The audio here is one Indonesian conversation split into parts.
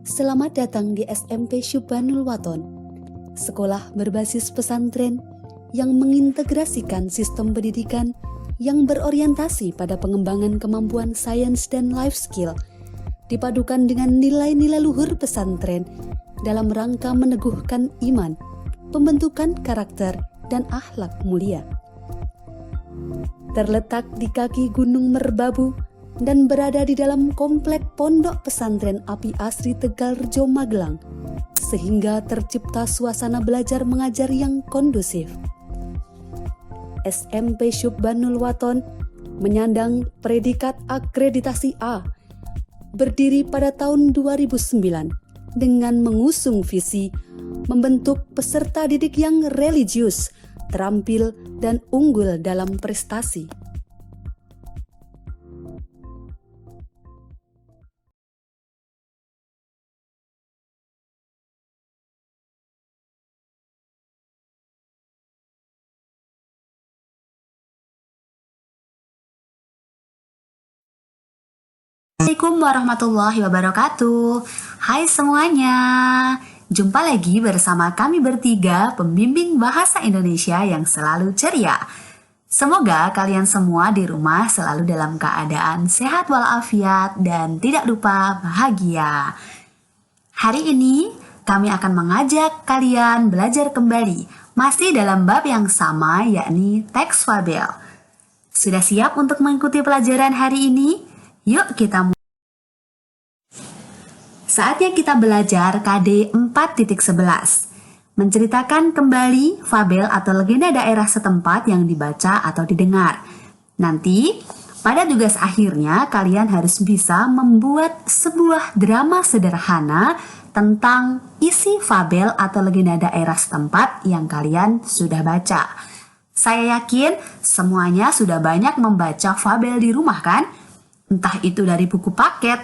Selamat datang di SMP Syubbanul Waton, sekolah berbasis pesantren yang mengintegrasikan sistem pendidikan yang berorientasi pada pengembangan kemampuan sains dan life skill, dipadukan dengan nilai-nilai luhur pesantren dalam rangka meneguhkan iman, pembentukan karakter, dan akhlak mulia. Terletak di kaki Gunung Merbabu dan berada di dalam komplek Pondok Pesantren Api Asri Tegalrejo Magelang, sehingga tercipta suasana belajar mengajar yang kondusif. SMP Syubbanul Waton menyandang predikat akreditasi A, berdiri pada tahun 2009 dengan mengusung visi membentuk peserta didik yang religius, terampil, dan unggul dalam prestasi. Assalamualaikum warahmatullahi wabarakatuh. Hai semuanya, jumpa lagi bersama kami bertiga pembimbing bahasa Indonesia yang selalu ceria. Semoga kalian semua di rumah selalu dalam keadaan sehat walafiat dan tidak lupa bahagia. Hari ini kami akan mengajak kalian belajar kembali masih dalam bab yang sama, yakni teks fabel. Sudah siap untuk mengikuti pelajaran hari ini? Yuk kita mulai. Saatnya kita belajar KD 4.11, menceritakan kembali fabel atau legenda daerah setempat yang dibaca atau didengar. Nanti, pada tugas akhirnya kalian harus bisa membuat sebuah drama sederhana tentang isi fabel atau legenda daerah setempat yang kalian sudah baca. Saya yakin semuanya sudah banyak membaca fabel di rumah kan? Entah itu dari buku paket,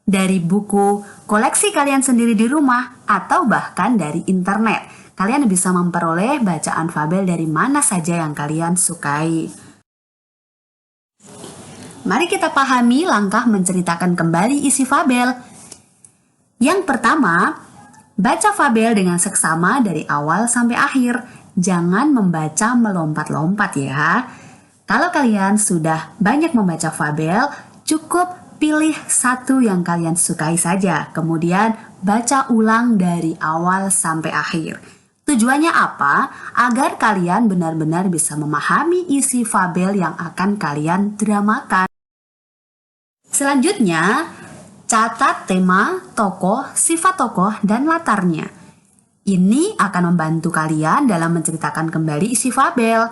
dari buku koleksi kalian sendiri di rumah, atau bahkan dari internet. Kalian bisa memperoleh bacaan fabel dari mana saja yang kalian sukai. Mari kita pahami langkah menceritakan kembali isi fabel. Yang pertama, baca fabel dengan seksama dari awal sampai akhir. Jangan membaca melompat-lompat ya. Kalau kalian sudah banyak membaca fabel, cukup pilih satu yang kalian sukai saja, kemudian baca ulang dari awal sampai akhir. Tujuannya apa? Agar kalian benar-benar bisa memahami isi fabel yang akan kalian dramakan. Selanjutnya, catat tema, tokoh, sifat tokoh, dan latarnya. Ini akan membantu kalian dalam menceritakan kembali isi fabel.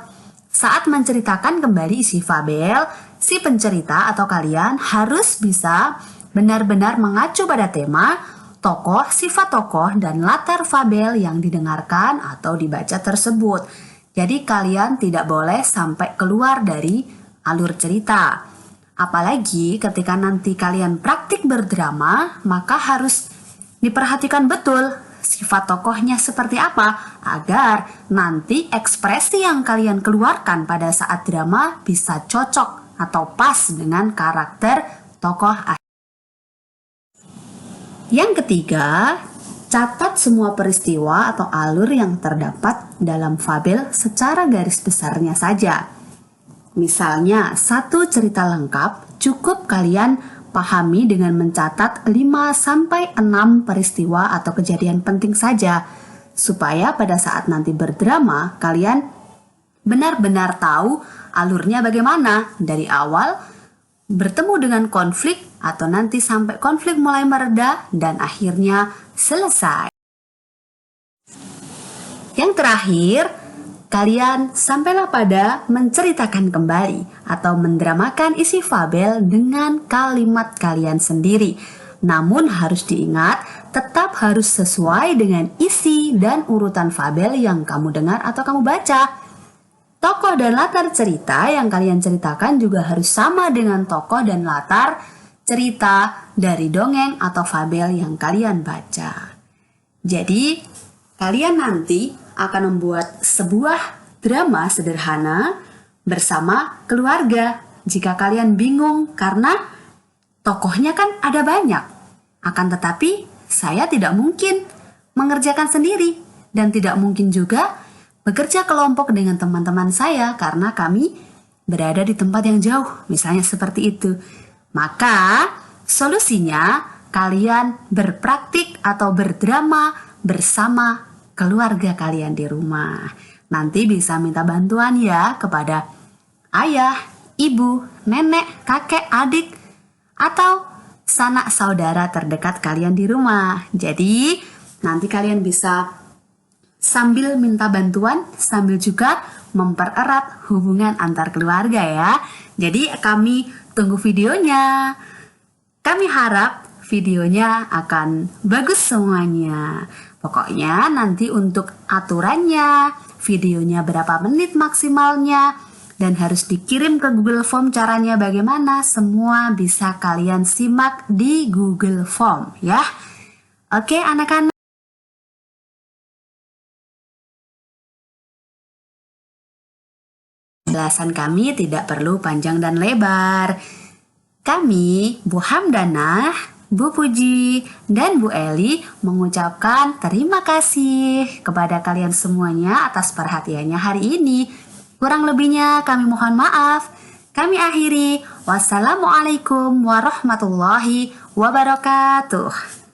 Saat menceritakan kembali isi fabel, si pencerita atau kalian harus bisa benar-benar mengacu pada tema, tokoh, sifat tokoh, dan latar fabel yang didengarkan atau dibaca tersebut. Jadi kalian tidak boleh sampai keluar dari alur cerita. Apalagi ketika nanti kalian praktik berdrama, maka harus diperhatikan betul sifat tokohnya seperti apa, agar nanti ekspresi yang kalian keluarkan pada saat drama bisa cocok atau pas dengan karakter tokoh. Yang ketiga, catat semua peristiwa atau alur yang terdapat dalam fabel secara garis besarnya saja. Misalnya, satu cerita lengkap cukup kalian pahami dengan mencatat 5-6 peristiwa atau kejadian penting saja, supaya pada saat nanti berdrama, kalian benar-benar tahu alurnya bagaimana dari awal bertemu dengan konflik atau nanti sampai konflik mulai mereda dan akhirnya selesai. Yang terakhir, kalian sampailah pada menceritakan kembali atau mendramakan isi fabel dengan kalimat kalian sendiri. Namun harus diingat, tetap harus sesuai dengan isi dan urutan fabel yang kamu dengar atau kamu baca. Tokoh dan latar cerita yang kalian ceritakan juga harus sama dengan tokoh dan latar cerita dari dongeng atau fabel yang kalian baca. Jadi, kalian nanti akan membuat sebuah drama sederhana bersama keluarga. Jika kalian bingung karena tokohnya kan ada banyak, akan tetapi saya tidak mungkin mengerjakan sendiri dan tidak mungkin juga bekerja kelompok dengan teman-teman saya karena kami berada di tempat yang jauh, misalnya seperti itu. Maka solusinya kalian berpraktik atau berdrama bersama keluarga kalian di rumah. Nanti bisa minta bantuan ya kepada ayah, ibu, nenek, kakek, adik, atau sanak saudara terdekat kalian di rumah. Jadi nanti kalian bisa sambil minta bantuan, sambil juga mempererat hubungan antar keluarga ya. Jadi kami tunggu videonya. Kami harap videonya akan bagus semuanya. Pokoknya nanti untuk aturannya, videonya berapa menit maksimalnya, dan harus dikirim ke Google Form caranya bagaimana, semua bisa kalian simak di Google Form ya. Oke anak-anak. Penjelasan kami tidak perlu panjang dan lebar. Kami, Bu Hamdanah, Bu Puji, dan Bu Eli mengucapkan terima kasih kepada kalian semuanya atas perhatiannya hari ini. Kurang lebihnya kami mohon maaf. Kami akhiri. Wassalamualaikum warahmatullahi wabarakatuh.